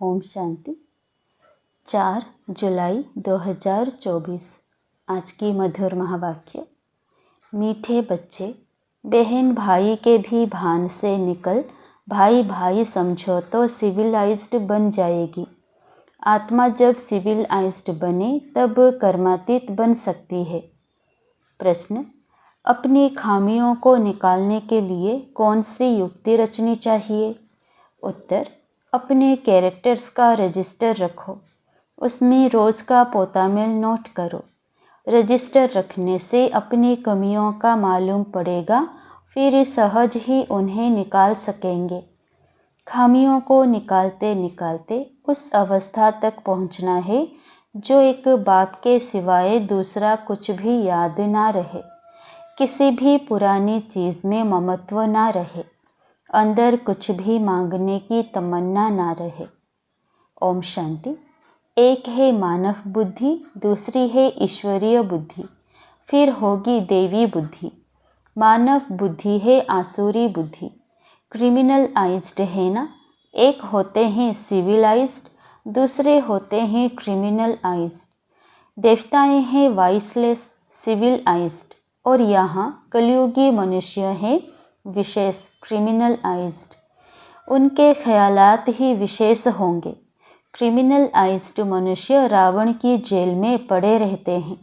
ओम शांति। 4 जुलाई 2024 आज की मधुर महावाक्य। मीठे बच्चे, बहन भाई के भी भान से निकल भाई भाई समझो तो सिविलाइज्ड बन जाएगी। आत्मा जब सिविलाइज्ड बने तब कर्मातीत बन सकती है। प्रश्न, अपनी खामियों को निकालने के लिए कौन सी युक्ति रचनी चाहिए? उत्तर, अपने कैरेक्टर्स का रजिस्टर रखो, उसमें रोज़ का पोतामेल नोट करो। रजिस्टर रखने से अपनी कमियों का मालूम पड़ेगा, फिर सहज ही उन्हें निकाल सकेंगे। खामियों को निकालते निकालते उस अवस्था तक पहुंचना है जो एक बाप के सिवाय दूसरा कुछ भी याद ना रहे, किसी भी पुरानी चीज़ में ममत्व ना रहे, अंदर कुछ भी मांगने की तमन्ना ना रहे। ओम शांति। एक है मानव बुद्धि, दूसरी है ईश्वरीय बुद्धि, फिर होगी देवी बुद्धि। मानव बुद्धि है आसुरी बुद्धि, क्रिमिनलाइज्ड है ना। एक होते हैं सिविलाइज्ड, दूसरे होते हैं क्रिमिनलाइज्ड। देवताएं हैं वाइसलेस, सिविलाइज्ड, और यहाँ कलयुगी मनुष्य हैं विशेष, क्रिमिनलाइज्ड। उनके ख्यालात ही विशेष होंगे। क्रिमिनलाइज्ड मनुष्य रावण की जेल में पड़े रहते हैं।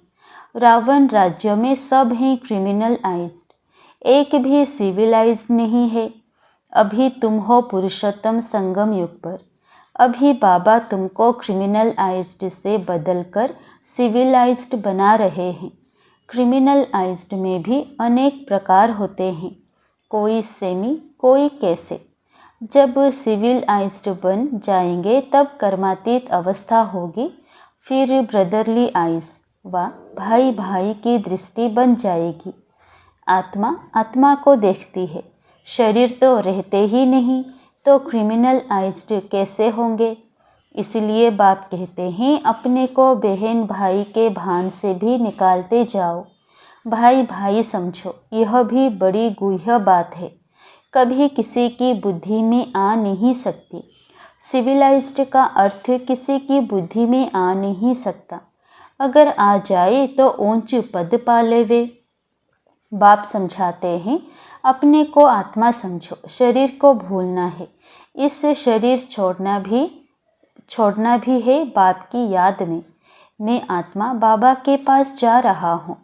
रावण राज्य में सब हैं क्रिमिनलाइज्ड, एक भी सिविलाइज्ड नहीं है। अभी तुम हो पुरुषोत्तम संगम युग पर। अभी बाबा तुमको क्रिमिनलाइज्ड से बदलकर सिविलाइज्ड बना रहे हैं। क्रिमिनलाइज्ड में भी अनेक प्रकार होते हैं, कोई सेमी, कोई कैसे। जब सिविलाइज्ड बन जाएंगे तब कर्मातीत अवस्था होगी, फिर ब्रदरली आइज व भाई भाई की दृष्टि बन जाएगी। आत्मा आत्मा को देखती है, शरीर तो रहते ही नहीं, तो क्रिमिनलाइज्ड कैसे होंगे? इसलिए बाप कहते हैं अपने को बहन भाई के भान से भी निकालते जाओ। भाई भाई समझो, यह भी बड़ी गुह्य बात है, कभी किसी की बुद्धि में आ नहीं सकती। सिविलाइज्ड का अर्थ किसी की बुद्धि में आ नहीं सकता, अगर आ जाए तो ऊंच पद पा लेवे। बाप समझाते हैं अपने को आत्मा समझो, शरीर को भूलना है, इस शरीर छोड़ना भी है बाप की याद में। मैं आत्मा बाबा के पास जा रहा हूँ।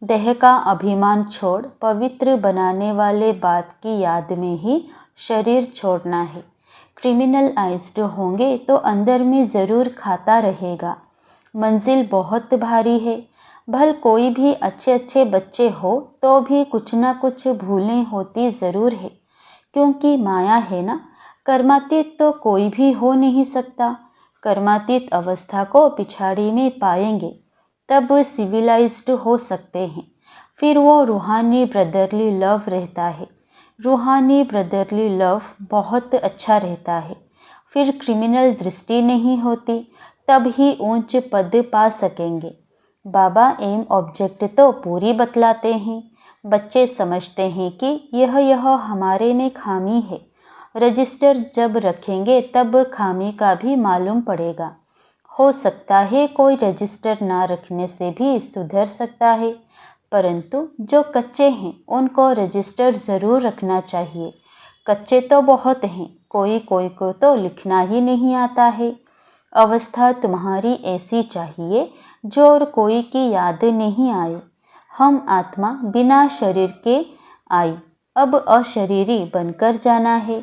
देह का अभिमान छोड़ पवित्र बनाने वाले बाप की याद में ही शरीर छोड़ना है। क्रिमिनलाइज्ड होंगे तो अंदर में ज़रूर खाता रहेगा। मंजिल बहुत भारी है। भल कोई भी अच्छे अच्छे बच्चे हो तो भी कुछ ना कुछ भूलें होती ज़रूर है, क्योंकि माया है ना। कर्मातीत तो कोई भी हो नहीं सकता। कर्मातीत अवस्था को पिछाड़ी में पाएंगे तब सिविलाइज्ड हो सकते हैं। फिर वो रूहानी ब्रदरली लव रहता है। रूहानी ब्रदरली लव बहुत अच्छा रहता है। फिर क्रिमिनल दृष्टि नहीं होती, तब ही ऊंच पद पा सकेंगे। बाबा एम ऑब्जेक्ट तो पूरी बतलाते हैं। बच्चे समझते हैं कि यह हमारे में खामी है। रजिस्टर जब रखेंगे तब खामी का भी मालूम पड़ेगा। हो सकता है कोई रजिस्टर ना रखने से भी सुधर सकता है, परंतु जो कच्चे हैं उनको रजिस्टर ज़रूर रखना चाहिए। कच्चे तो बहुत हैं, कोई को तो लिखना ही नहीं आता है। अवस्था तुम्हारी ऐसी चाहिए जो और कोई की याद नहीं आए। हम आत्मा बिना शरीर के आई, अब अशरीरी बनकर जाना है।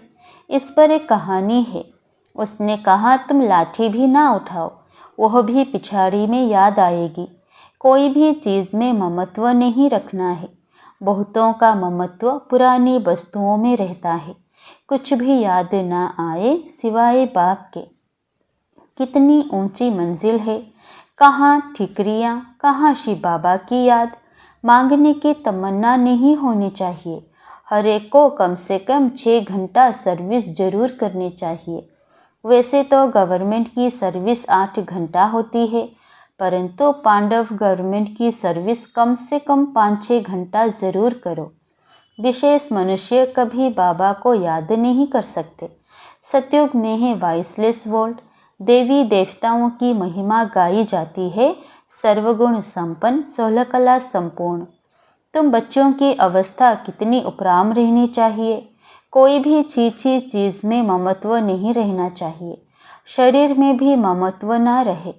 इस पर एक कहानी है। उसने कहा तुम लाठी भी ना उठाओ, वह भी पिछाड़ी में याद आएगी। कोई भी चीज़ में ममत्व नहीं रखना है। बहुतों का ममत्व पुरानी वस्तुओं में रहता है, कुछ भी याद ना आए सिवाय बाप के। कितनी ऊंची मंजिल है, कहाँ ठिकरियाँ, कहाँ शिव बाबा की याद। मांगने की तमन्ना नहीं होनी चाहिए। हर एक को कम से कम 6 घंटा सर्विस जरूर करनी चाहिए। वैसे तो गवर्नमेंट की सर्विस 8 घंटा होती है, परंतु पांडव गवर्नमेंट की सर्विस कम से कम 5-6 घंटा ज़रूर करो। विशेष मनुष्य कभी बाबा को याद नहीं कर सकते। सतयुग में है वाइसलेस वर्ल्ड, देवी देवताओं की महिमा गाई जाती है, सर्वगुण संपन्न, 16 कला संपूर्ण। तुम बच्चों की अवस्था कितनी उपराम रहनी चाहिए। कोई भी चीज़ में ममत्व नहीं रहना चाहिए। शरीर में भी ममत्व ना रहे।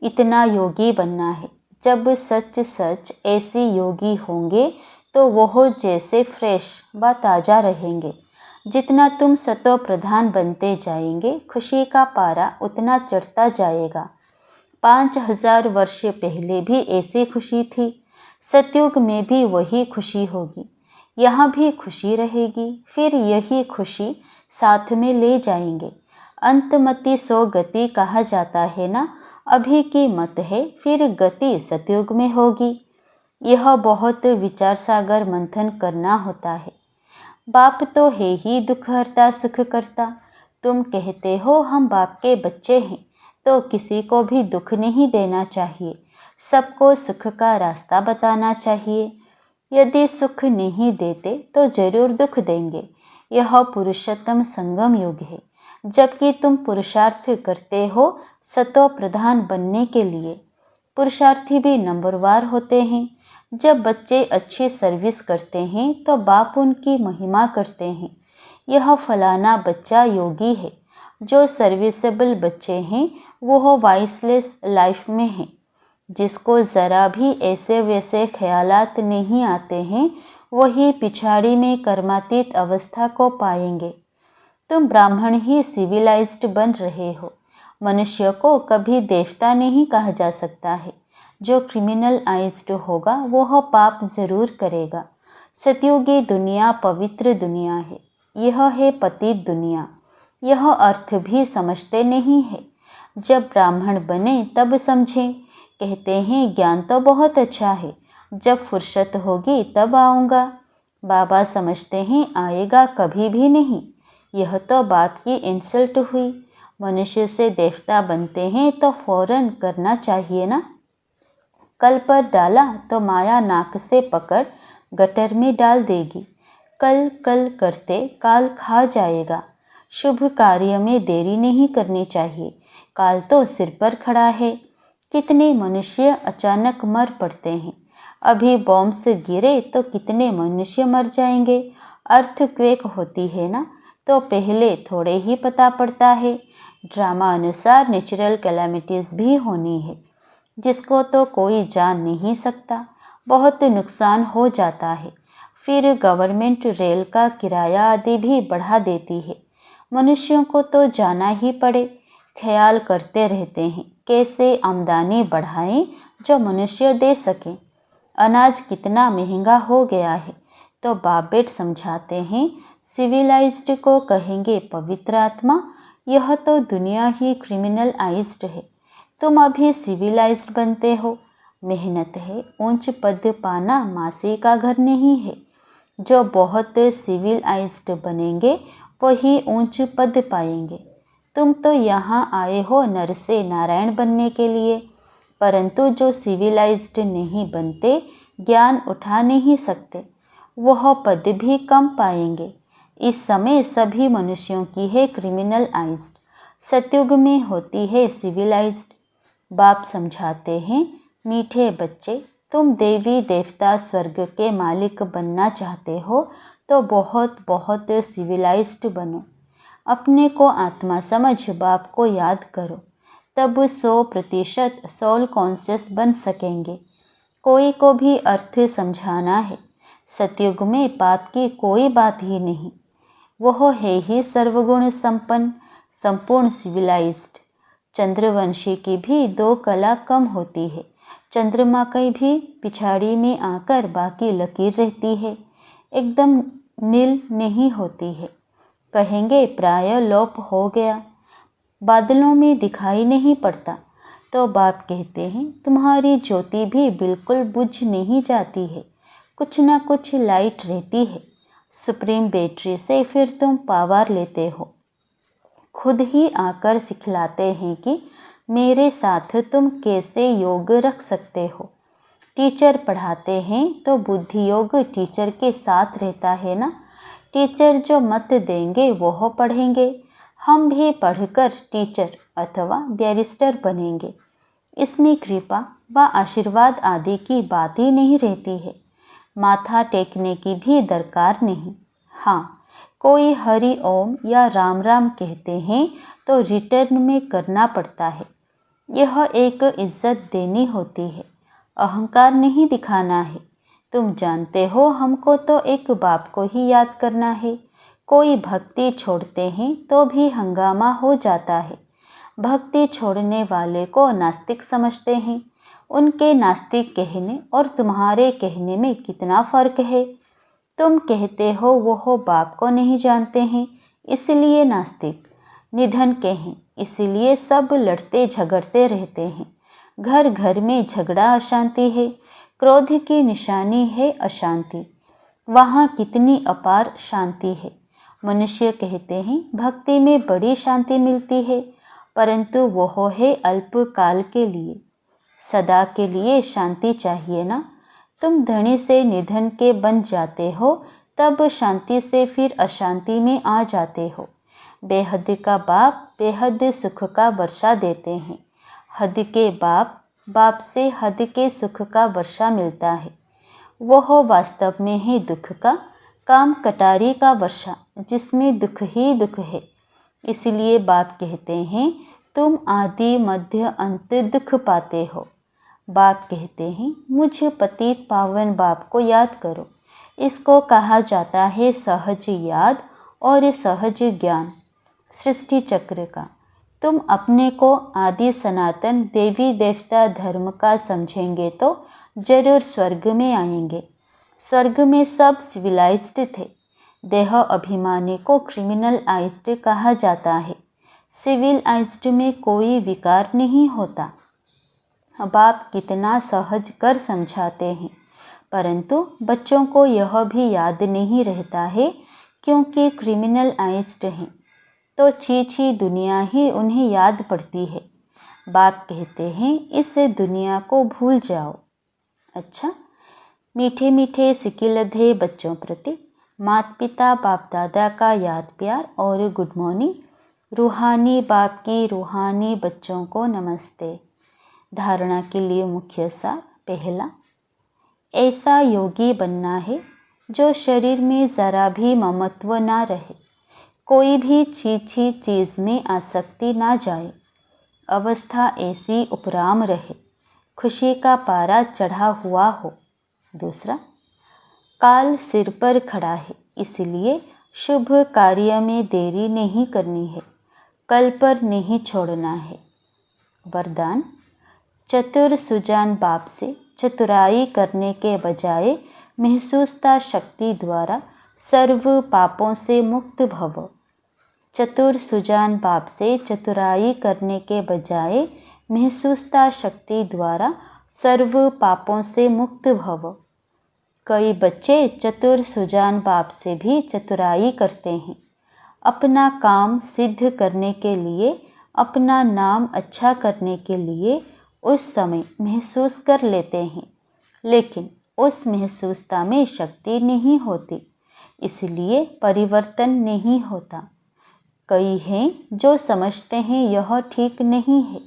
इतना योगी बनना है। जब सच सच ऐसे योगी होंगे तो वह जैसे फ्रेश व ताज़ा रहेंगे। जितना तुम सतो प्रधान बनते जाएंगे, खुशी का पारा उतना चढ़ता जाएगा। 5000 वर्ष पहले भी ऐसी खुशी थी। सतयुग में भी वही खुशी होगी। यहाँ भी खुशी रहेगी। फिर यही खुशी साथ में ले जाएंगे। अंतमति सो गति कहा जाता है ना। अभी की मत है, फिर गति सतयुग में होगी। यह बहुत विचार सागर मंथन करना होता है। बाप तो है ही दुख हरता सुख करता। तुम कहते हो हम बाप के बच्चे हैं, तो किसी को भी दुख नहीं देना चाहिए। सबको सुख का रास्ता बताना चाहिए। यदि सुख नहीं देते तो जरूर दुख देंगे। यह पुरुषोत्तम संगम युग है, जबकि तुम पुरुषार्थ करते हो सतो प्रधान बनने के लिए। पुरुषार्थी भी नंबरवार होते हैं। जब बच्चे अच्छी सर्विस करते हैं तो बाप उनकी महिमा करते हैं। यह फलाना बच्चा योगी है। जो सर्विसेबल बच्चे हैं वो वाइसलेस लाइफ में हैं। जिसको ज़रा भी ऐसे वैसे ख्यालात नहीं आते हैं, वही पिछाड़ी में कर्मातीत अवस्था को पाएंगे। तुम ब्राह्मण ही सिविलाइज्ड बन रहे हो। मनुष्य को कभी देवता नहीं कहा जा सकता है। जो क्रिमिनलाइज्ड होगा वह पाप जरूर करेगा। सतयुगी दुनिया पवित्र दुनिया है। यह है पतित दुनिया। यह अर्थ भी समझते नहीं है। जब ब्राह्मण बने तब समझें। कहते हैं ज्ञान तो बहुत अच्छा है, जब फुर्सत होगी तब आऊँगा। बाबा समझते हैं आएगा कभी भी नहीं। यह तो बाप की इंसल्ट हुई। मनुष्य से देवता बनते हैं तो फौरन करना चाहिए ना। कल पर डाला तो माया नाक से पकड़ गटर में डाल देगी। कल कल करते काल खा जाएगा। शुभ कार्य में देरी नहीं करनी चाहिए। काल तो सिर पर खड़ा है। कितने मनुष्य अचानक मर पड़ते हैं। अभी बॉम्ब से गिरे तो कितने मनुष्य मर जाएंगे। अर्थक्वेक होती है ना, तो पहले थोड़े ही पता पड़ता है। ड्रामा अनुसार नेचुरल कैलामिटीज़ भी होनी है, जिसको तो कोई जान नहीं सकता। बहुत नुकसान हो जाता है। फिर गवर्नमेंट रेल का किराया आदि भी बढ़ा देती है। मनुष्यों को तो जाना ही पड़े। ख्याल करते रहते हैं कैसे आमदनी बढ़ाएं जो मनुष्य दे सकें। अनाज कितना महंगा हो गया है, तो बाप बेट समझाते हैं सिविलाइज्ड को कहेंगे पवित्र आत्मा। यह तो दुनिया ही क्रिमिनलाइज्ड है। तुम अभी सिविलाइज्ड बनते हो। मेहनत है। ऊंच पद पाना मासी का घर नहीं है। जो बहुत सिविलाइज्ड बनेंगे वही ऊंच पद पाएंगे। तुम तो यहाँ आए हो नर से नारायण बनने के लिए, परंतु जो सिविलाइज्ड नहीं बनते, ज्ञान उठा नहीं सकते, वह पद भी कम पाएंगे। इस समय सभी मनुष्यों की है क्रिमिनलाइज्ड। सतयुग में होती है सिविलाइज्ड। बाप समझाते हैं मीठे बच्चे, तुम देवी देवता स्वर्ग के मालिक बनना चाहते हो तो बहुत बहुत सिविलाइज्ड बनो। अपने को आत्मा समझ बाप को याद करो, तब 100% सोल कॉन्शियस बन सकेंगे। कोई को भी अर्थ समझाना है। सतयुग में पाप की कोई बात ही नहीं। वह है ही सर्वगुण संपन्न, संपूर्ण सिविलाइज्ड। चंद्रवंशी की भी 2 कला कम होती है। चंद्रमा की भी पिछाड़ी में आकर बाकी लकीर रहती है, एकदम नील नहीं होती है। कहेंगे प्राय लोप हो गया, बादलों में दिखाई नहीं पड़ता। तो बाप कहते हैं तुम्हारी ज्योति भी बिल्कुल बुझ नहीं जाती है, कुछ ना कुछ लाइट रहती है। सुप्रीम बैटरी से फिर तुम पावर लेते हो। खुद ही आकर सिखलाते हैं कि मेरे साथ तुम कैसे योग रख सकते हो। टीचर पढ़ाते हैं तो बुद्धि योग टीचर के साथ रहता है ना। टीचर जो मत देंगे वह पढ़ेंगे। हम भी पढ़कर टीचर अथवा बैरिस्टर बनेंगे। इसमें कृपा व आशीर्वाद आदि की बात ही नहीं रहती है। माथा टेकने की भी दरकार नहीं। हाँ, कोई हरि ओम या राम राम कहते हैं तो रिटर्न में करना पड़ता है। यह एक इज्जत देनी होती है, अहंकार नहीं दिखाना है। तुम जानते हो, हमको तो एक बाप को ही याद करना है। कोई भक्ति छोड़ते हैं तो भी हंगामा हो जाता है। भक्ति छोड़ने वाले को नास्तिक समझते हैं। उनके नास्तिक कहने और तुम्हारे कहने में कितना फर्क है। तुम कहते हो वो बाप को नहीं जानते हैं, इसलिए नास्तिक। निधन के हैं, इसलिए सब लड़ते झगड़ते रहते हैं। घर घर में झगड़ा अशांति है। क्रोध की निशानी है अशांति। वहाँ कितनी अपार शांति है। मनुष्य कहते हैं भक्ति में बड़ी शांति मिलती है, परंतु वह है अल्पकाल के लिए। सदा के लिए शांति चाहिए ना। तुम धनी से निधन के बन जाते हो, तब शांति से फिर अशांति में आ जाते हो। बेहद का बाप बेहद सुख का वर्षा देते हैं। हद के बाप से हद के सुख का वर्षा मिलता है। वह वास्तव में है दुख का काम कटारी का वर्षा, जिसमें दुख ही दुख है। इसलिए बाप कहते हैं तुम आदि मध्य अंत दुख पाते हो। बाप कहते हैं मुझ पतित पावन बाप को याद करो। इसको कहा जाता है सहज याद और सहज ज्ञान सृष्टि चक्र का। तुम अपने को आदि सनातन देवी देवता धर्म का समझेंगे तो जरूर स्वर्ग में आएंगे। स्वर्ग में सब सिविलाइज्ड थे। देह अभिमानी को क्रिमिनलाइज्ड कहा जाता है। सिविलाइज्ड में कोई विकार नहीं होता। बाप कितना सहज कर समझाते हैं, परंतु बच्चों को यह भी याद नहीं रहता है, क्योंकि क्रिमिनलाइज्ड हैं तो छी दुनिया ही उन्हें याद पड़ती है। बाप कहते हैं इस दुनिया को भूल जाओ। अच्छा, मीठे मीठे सिकिलधे बच्चों प्रति माता पिता बाप दादा का याद प्यार और गुड मॉर्निंग। रूहानी बाप की रूहानी बच्चों को नमस्ते। धारणा के लिए मुख्य सार। पहला, ऐसा योगी बनना है जो शरीर में ज़रा भी ममत्व ना रहे, कोई भी छी चीज़ में आसक्ति ना जाए, अवस्था ऐसी उपराम रहे, खुशी का पारा चढ़ा हुआ हो। दूसरा, काल सिर पर खड़ा है, इसलिए शुभ कार्य में देरी नहीं करनी है, कल पर नहीं छोड़ना है। वरदान, चतुर सुजान बाप से चतुराई करने के बजाय महसूसता शक्ति द्वारा सर्व पापों से मुक्त भव। चतुर सुजान बाप से चतुराई करने के बजाय महसूसता शक्ति द्वारा सर्व पापों से मुक्त भव। कई बच्चे चतुर सुजान बाप से भी चतुराई करते हैं। अपना काम सिद्ध करने के लिए, अपना नाम अच्छा करने के लिए उस समय महसूस कर लेते हैं, लेकिन उस महसूसता में शक्ति नहीं होती, इसलिए परिवर्तन नहीं होता। कई हैं जो समझते हैं यह ठीक नहीं है,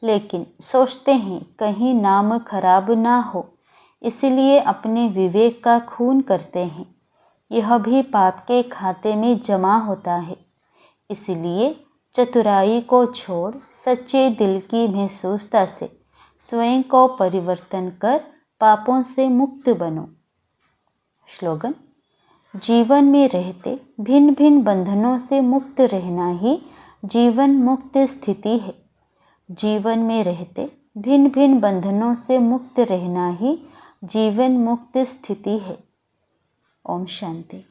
लेकिन सोचते हैं कहीं नाम खराब ना हो, इसलिए अपने विवेक का खून करते हैं। यह भी पाप के खाते में जमा होता है। इसलिए चतुराई को छोड़ सच्चे दिल की महसूसता से स्वयं को परिवर्तन कर पापों से मुक्त बनो। स्लोगन, जीवन में रहते भिन्न भिन्न बंधनों से मुक्त रहना ही जीवन मुक्त स्थिति है। जीवन में रहते भिन्न भिन्न बंधनों से मुक्त रहना ही जीवन मुक्त स्थिति है। ओम शांति।